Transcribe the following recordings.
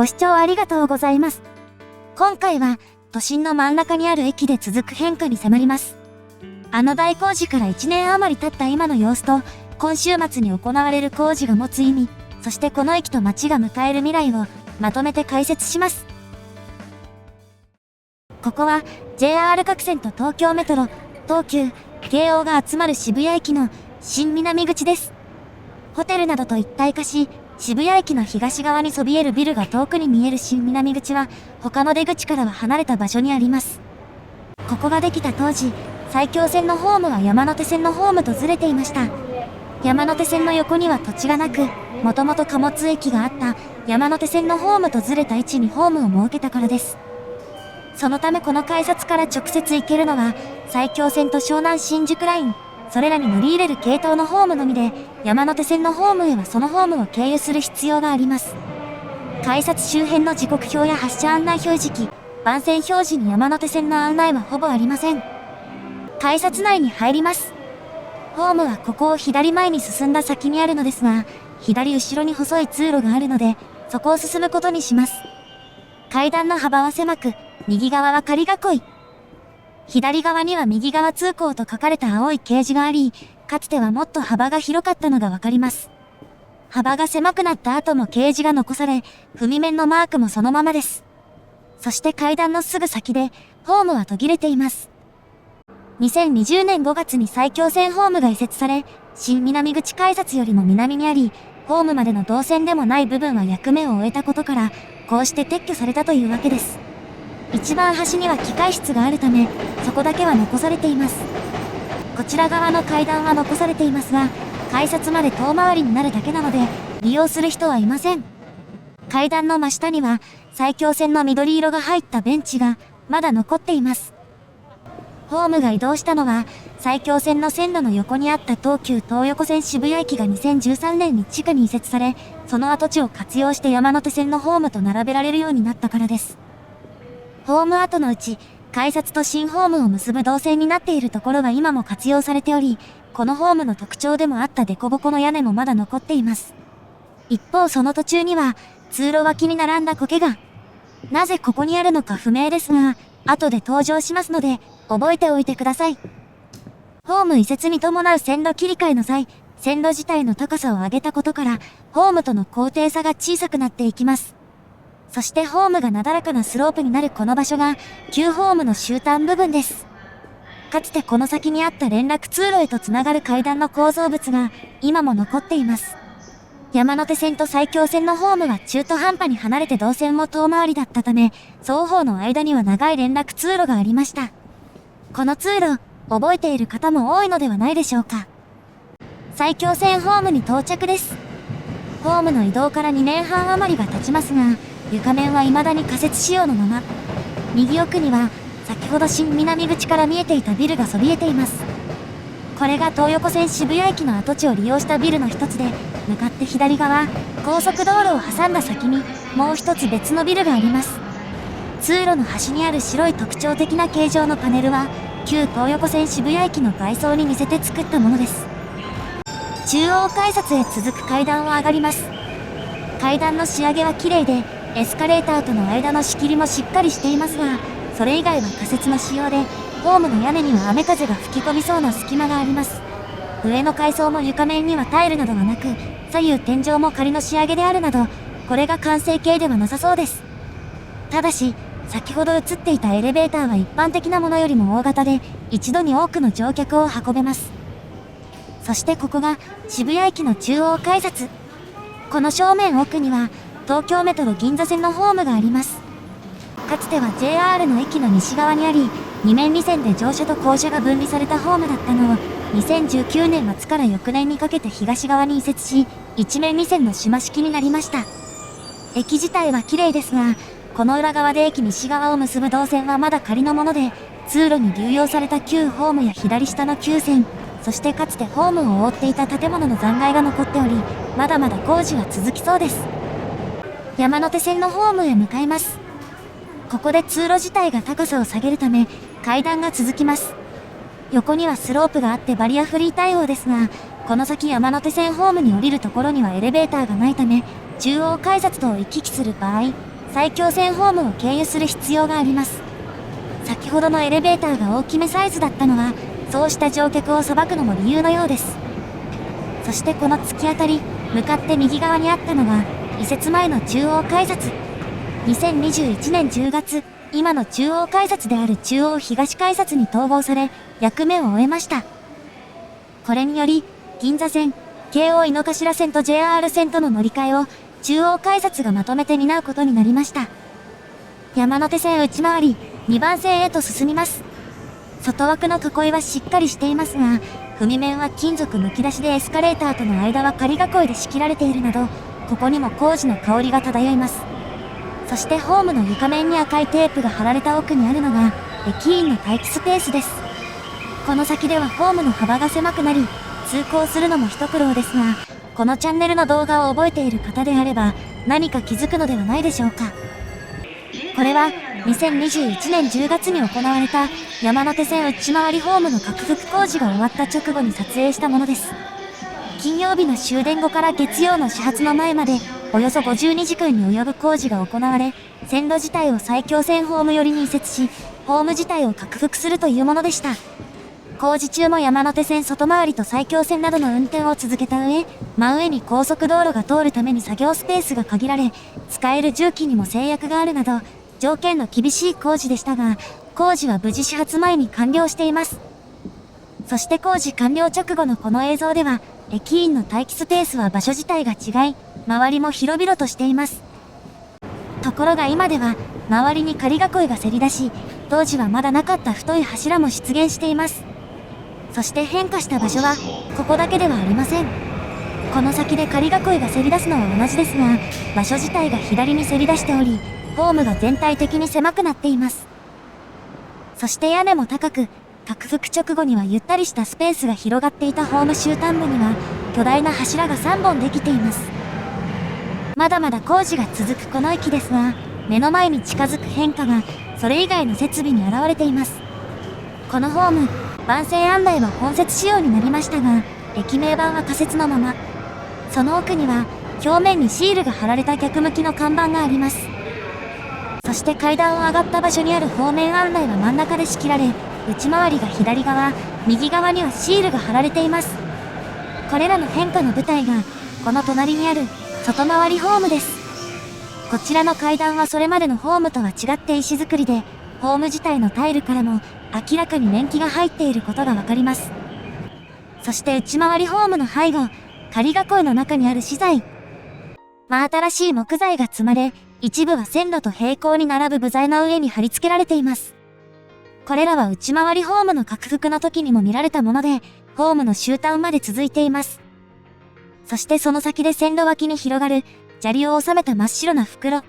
ご視聴ありがとうございます。今回は都心の真ん中にある駅で続く変化に迫ります。あの大工事から1年余り経った今の様子と、今週末に行われる工事が持つ意味、そしてこの駅と街が迎える未来をまとめて解説します。ここは JR 各線と東京メトロ、東急、京王が集まる渋谷駅の新南口です。ホテルなどと一体化し、渋谷駅の東側にそびえるビルが遠くに見える新南口は、他の出口からは離れた場所にあります。ここができた当時、埼京線のホームは山手線のホームとずれていました。山手線の横には土地がなく、もともと貨物駅があった山手線のホームとずれた位置にホームを設けたからです。そのためこの改札から直接行けるのは、埼京線と湘南新宿ライン、それらに乗り入れる系統のホームのみで、山手線のホームへはそのホームを経由する必要があります。改札周辺の時刻表や発車案内表示器、番線表示に山手線の案内はほぼありません。改札内に入ります。ホームはここを左前に進んだ先にあるのですが、左後ろに細い通路があるので、そこを進むことにします。階段の幅は狭く、右側は仮囲い。左側には右側通行と書かれた青い掲示があり、かつてはもっと幅が広かったのがわかります。幅が狭くなった後も掲示が残され、踏み面のマークもそのままです。そして階段のすぐ先で、ホームは途切れています。2020年5月に埼京線ホームが移設され、新南口改札よりも南にあり、ホームまでの動線でもない部分は役目を終えたことから、こうして撤去されたというわけです。一番端には機械室があるため、そこだけは残されています。こちら側の階段は残されていますが、改札まで遠回りになるだけなので、利用する人はいません。階段の真下には、埼京線の緑色が入ったベンチが、まだ残っています。ホームが移動したのは、埼京線の線路の横にあった東急東横線渋谷駅が2013年に地下に移設され、その跡地を活用して山手線のホームと並べられるようになったからです。ホーム跡のうち、改札と新ホームを結ぶ動線になっているところは今も活用されており、このホームの特徴でもあった凸凹の屋根もまだ残っています。一方その途中には、通路脇に並んだ苔が、なぜここにあるのか不明ですが、後で登場しますので、覚えておいてください。ホーム移設に伴う線路切り替えの際、線路自体の高さを上げたことから、ホームとの高低差が小さくなっていきます。そしてホームがなだらかなスロープになるこの場所が、旧ホームの終端部分です。かつてこの先にあった連絡通路へとつながる階段の構造物が、今も残っています。山手線と埼京線のホームは中途半端に離れて動線も遠回りだったため、双方の間には長い連絡通路がありました。この通路、覚えている方も多いのではないでしょうか。埼京線ホームに到着です。ホームの移動から2年半余りが経ちますが、床面は未だに仮設仕様のまま。右奥には、先ほど新南口から見えていたビルがそびえています。これが東横線渋谷駅の跡地を利用したビルの一つで、向かって左側、高速道路を挟んだ先に、もう一つ別のビルがあります。通路の端にある白い特徴的な形状のパネルは、旧東横線渋谷駅の外装に似せて作ったものです。中央改札へ続く階段を上がります。階段の仕上げは綺麗で、エスカレーターとの間の仕切りもしっかりしていますが、それ以外は仮設の仕様で、ホームの屋根には雨風が吹き込みそうな隙間があります。上の階層も床面にはタイルなどがなく、左右天井も仮の仕上げであるなど、これが完成形ではなさそうです。ただし、先ほど映っていたエレベーターは一般的なものよりも大型で、一度に多くの乗客を運べます。そしてここが渋谷駅の中央改札。この正面奥には、東京メトロ銀座線のホームがあります。かつては JR の駅の西側にあり、二面二線で乗車と降車が分離されたホームだったのを、2019年末から翌年にかけて東側に移設し、一面二線の島式になりました。駅自体は綺麗ですが、この裏側で駅西側を結ぶ動線はまだ仮のもので、通路に流用された旧ホームや左下の旧線、そしてかつてホームを覆っていた建物の残骸が残っており、まだまだ工事は続きそうです。山手線のホームへ向かいます。ここで通路自体が高さを下げるため、階段が続きます。横にはスロープがあってバリアフリー対応ですが、この先山手線ホームに降りるところにはエレベーターがないため、中央改札とを行き来する場合、埼京線ホームを経由する必要があります。先ほどのエレベーターが大きめサイズだったのは、そうした乗客をさばくのも理由のようです。そしてこの突き当たり、向かって右側にあったのが、移設前の中央改札。2021年10月、今の中央改札である中央東改札に統合され、役目を終えました。これにより、銀座線、京王井の頭線と JR 線との乗り換えを、中央改札がまとめて担うことになりました。山手線内回り、2番線へと進みます。外枠の囲いはしっかりしていますが、踏面は金属むき出しでエスカレーターとの間は仮囲いで仕切られているなど、ここにも工事の香りが漂います。そしてホームの床面に赤いテープが貼られた奥にあるのが、駅員の待機スペースです。この先ではホームの幅が狭くなり、通行するのも一苦労ですが、このチャンネルの動画を覚えている方であれば、何か気づくのではないでしょうか。これは、2021年10月に行われた山手線内回りホームの拡幅工事が終わった直後に撮影したものです。金曜日の終電後から月曜の始発の前まで、およそ52時間に及ぶ工事が行われ、線路自体を埼京線ホーム寄りに移設し、ホーム自体を拡幅するというものでした。工事中も山手線外回りと埼京線などの運転を続けた上、真上に高速道路が通るために作業スペースが限られ、使える重機にも制約があるなど、条件の厳しい工事でしたが、工事は無事始発前に完了しています。そして工事完了直後のこの映像では、駅員の待機スペースは場所自体が違い、周りも広々としています。ところが今では、周りに仮囲いがせり出し、当時はまだなかった太い柱も出現しています。そして変化した場所は、ここだけではありません。この先で仮囲いがせり出すのは同じですが、場所自体が左にせり出しており、ホームが全体的に狭くなっています。そして屋根も高く、拡幅直後にはゆったりしたスペースが広がっていたホーム終端部には、巨大な柱が3本できています。まだまだ工事が続くこの駅ですが、目の前に近づく変化が、それ以外の設備に現れています。このホーム、番線案内は本節仕様になりましたが、駅名板は仮設のまま。その奥には、表面にシールが貼られた逆向きの看板があります。そして階段を上がった場所にある方面案内は真ん中で仕切られ、内回りが左側、右側にはシールが貼られています。これらの変化の舞台が、この隣にある、外回りホームです。こちらの階段はそれまでのホームとは違って石造りで、ホーム自体のタイルからも明らかに年季が入っていることがわかります。そして内回りホームの背後、仮囲いの中にある資材。真新しい木材が積まれ、一部は線路と平行に並ぶ部材の上に貼り付けられています。これらは内回りホームの拡幅の時にも見られたもので、ホームの終端まで続いています。そしてその先で線路脇に広がる、砂利を収めた真っ白な袋。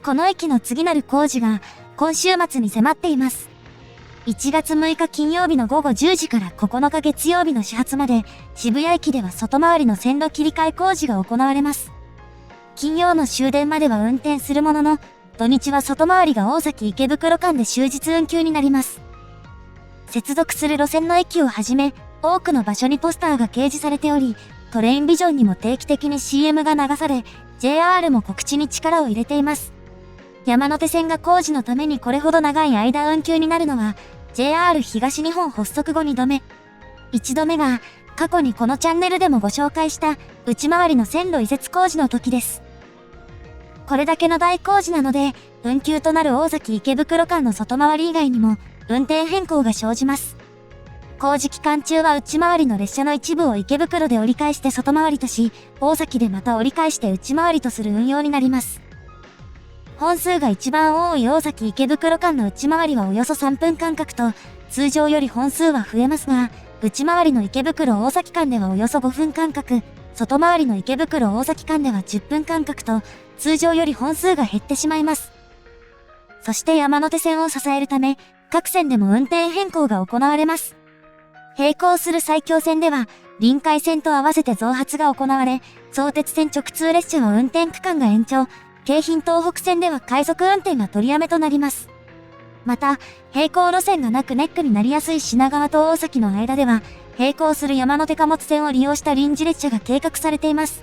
この駅の次なる工事が、今週末に迫っています。1月6日金曜日の午後10時から9日月曜日の始発まで、渋谷駅では外回りの線路切り替え工事が行われます。金曜の終電までは運転するものの、土日は外回りが大崎池袋間で終日運休になります。接続する路線の駅をはじめ、多くの場所にポスターが掲示されており、トレインビジョンにも定期的に CM が流され、JR も告知に力を入れています。山手線が工事のためにこれほど長い間運休になるのは、JR 東日本発足後2度目。1度目が、過去にこのチャンネルでもご紹介した内回りの線路移設工事の時です。これだけの大工事なので、運休となる大崎池袋間の外回り以外にも運転変更が生じます。工事期間中は内回りの列車の一部を池袋で折り返して外回りとし、大崎でまた折り返して内回りとする運用になります。本数が一番多い大崎池袋間の内回りはおよそ3分間隔と、通常より本数は増えますが、内回りの池袋大崎間ではおよそ5分間隔、外回りの池袋大崎間では10分間隔と、通常より本数が減ってしまいます。そして山手線を支えるため、各線でも運転変更が行われます。並行する埼京線では、臨海線と合わせて増発が行われ、相鉄線直通列車の運転区間が延長、京浜東北線では快速運転が取りやめとなります。また、並行路線がなくネックになりやすい品川と大崎の間では、並行する山手貨物線を利用した臨時列車が計画されています。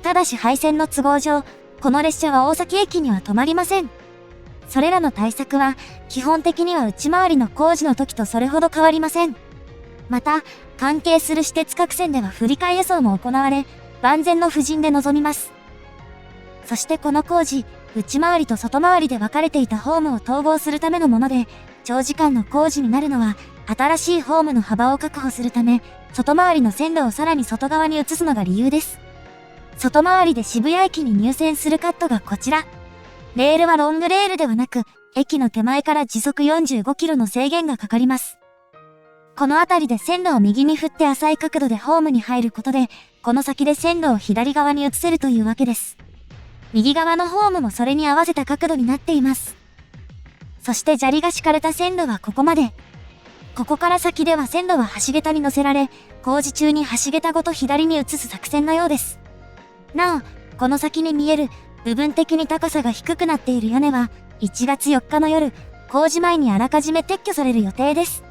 ただし廃線の都合上、この列車は大崎駅には止まりません。それらの対策は、基本的には内回りの工事の時とそれほど変わりません。また、関係する私鉄各線では振り替え輸送も行われ、万全の布陣で臨みます。そしてこの工事、内回りと外回りで分かれていたホームを統合するためのもので、長時間の工事になるのは、新しいホームの幅を確保するため、外回りの線路をさらに外側に移すのが理由です。外回りで渋谷駅に入線するカットがこちら。レールはロングレールではなく、駅の手前から時速45キロの制限がかかります。この辺りで線路を右に振って浅い角度でホームに入ることで、この先で線路を左側に移せるというわけです。右側のホームもそれに合わせた角度になっています。そして砂利が敷かれた線路はここまで。ここから先では線路は橋桁に乗せられ、工事中に橋桁ごと左に移す作戦のようです。なお、この先に見える、部分的に高さが低くなっている屋根は、1月4日の夜、工事前にあらかじめ撤去される予定です。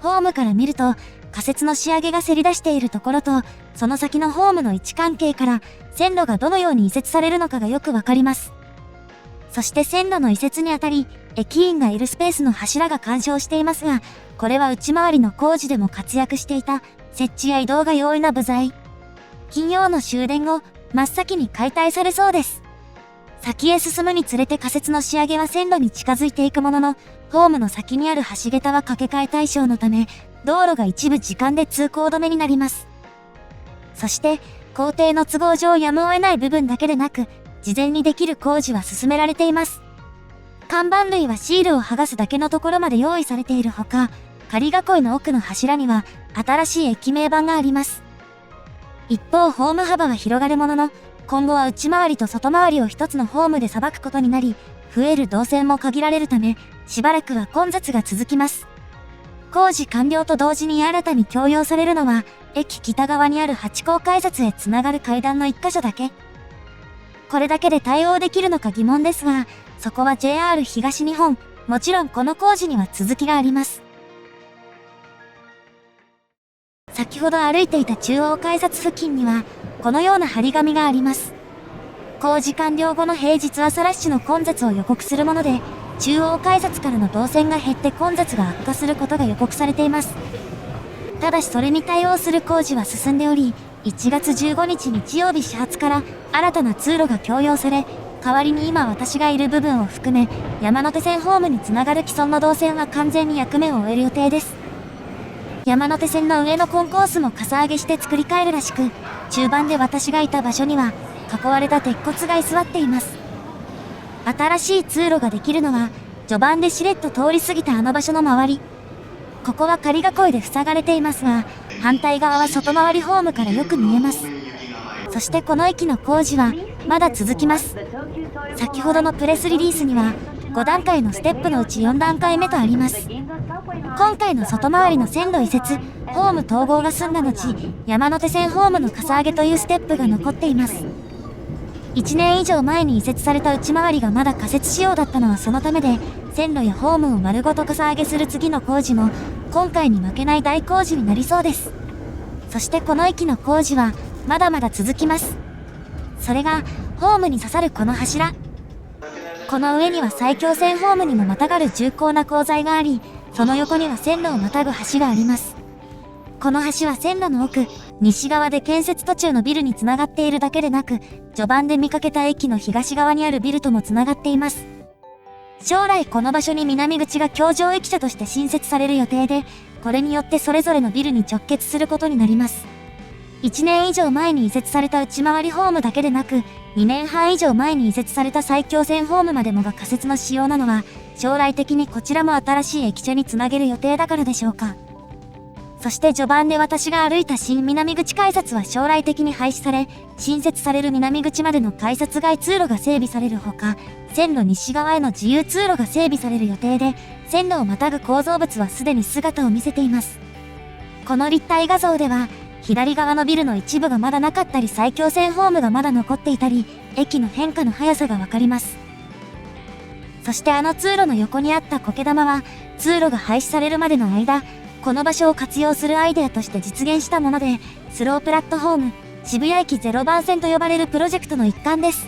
ホームから見ると、仮設の仕上げがせり出しているところと、その先のホームの位置関係から、線路がどのように移設されるのかがよくわかります。そして線路の移設にあたり、駅員がいるスペースの柱が干渉していますが、これは内回りの工事でも活躍していた、設置や移動が容易な部材。金曜の終電後、真っ先に解体されそうです。先へ進むにつれて仮設の仕上げは線路に近づいていくものの、ホームの先にある橋桁は掛け替え対象のため、道路が一部時間で通行止めになります。そして、工程の都合上やむを得ない部分だけでなく、事前にできる工事は進められています。看板類はシールを剥がすだけのところまで用意されているほか、仮囲いの奥の柱には新しい駅名板があります。一方ホーム幅は広がるものの、今後は内回りと外回りを一つのホームで裁くことになり、増える動線も限られるため、しばらくは混雑が続きます。工事完了と同時に新たに供用されるのは、駅北側にある八甲改札へつながる階段の一箇所だけ。これだけで対応できるのか疑問ですが、そこは JR 東日本、もちろんこの工事には続きがあります。先ほど歩いていた中央改札付近には、このような張り紙があります。工事完了後の平日朝ラッシュの混雑を予告するもので、中央改札からの動線が減って混雑が悪化することが予告されています。ただしそれに対応する工事は進んでおり、1月15日日曜日始発から新たな通路が供用され、代わりに今私がいる部分を含め、山手線ホームにつながる既存の動線は完全に役目を終える予定です。山手線の上のコンコースもかさ上げして作り変えるらしく、中盤で私がいた場所には、囲われた鉄骨が居座っています。新しい通路ができるのは、序盤でしれっと通り過ぎたあの場所の周り。ここは仮囲いで塞がれていますが、反対側は外回りホームからよく見えます。そしてこの駅の工事は、まだ続きます。先ほどのプレスリリースには、5段階のステップのうち4段階目とあります。今回の外回りの線路移設、ホーム統合が済んだ後、山手線ホームのかさ上げというステップが残っています。1年以上前に移設された内回りがまだ仮設仕様だったのはそのためで、線路やホームを丸ごとかさ上げする次の工事も、今回に負けない大工事になりそうです。そしてこの駅の工事は、まだまだ続きます。それが、ホームに刺さるこの柱。この上には埼京線ホームにもまたがる重厚な鋼材があり、その横には線路をまたぐ橋があります。この橋は線路の奥、西側で建設途中のビルにつながっているだけでなく、序盤で見かけた駅の東側にあるビルともつながっています。将来この場所に南口が橋上駅舎として新設される予定で、これによってそれぞれのビルに直結することになります。1年以上前に移設された内回りホームだけでなく、2年半以上前に移設された埼京線ホームまでもが仮設の仕様なのは、将来的にこちらも新しい駅舎につなげる予定だからでしょうか。そして序盤で私が歩いた新南口改札は将来的に廃止され、新設される南口までの改札外通路が整備されるほか、線路西側への自由通路が整備される予定で、線路をまたぐ構造物はすでに姿を見せています。この立体画像では、左側のビルの一部がまだなかったり、埼京線ホームがまだ残っていたり、駅の変化の速さがわかります。そしてあの通路の横にあった苔玉は、通路が廃止されるまでの間、この場所を活用するアイデアとして実現したもので、スロープラットフォーム、渋谷駅0番線と呼ばれるプロジェクトの一環です。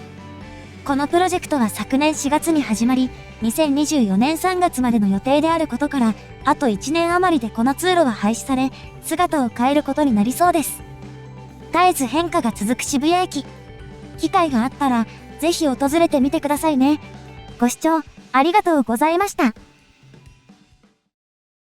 このプロジェクトは昨年4月に始まり、2024年3月までの予定であることから、あと1年余りでこの通路は廃止され、姿を変えることになりそうです。絶えず変化が続く渋谷駅。機会があったら、ぜひ訪れてみてくださいね。ご視聴ありがとうございました。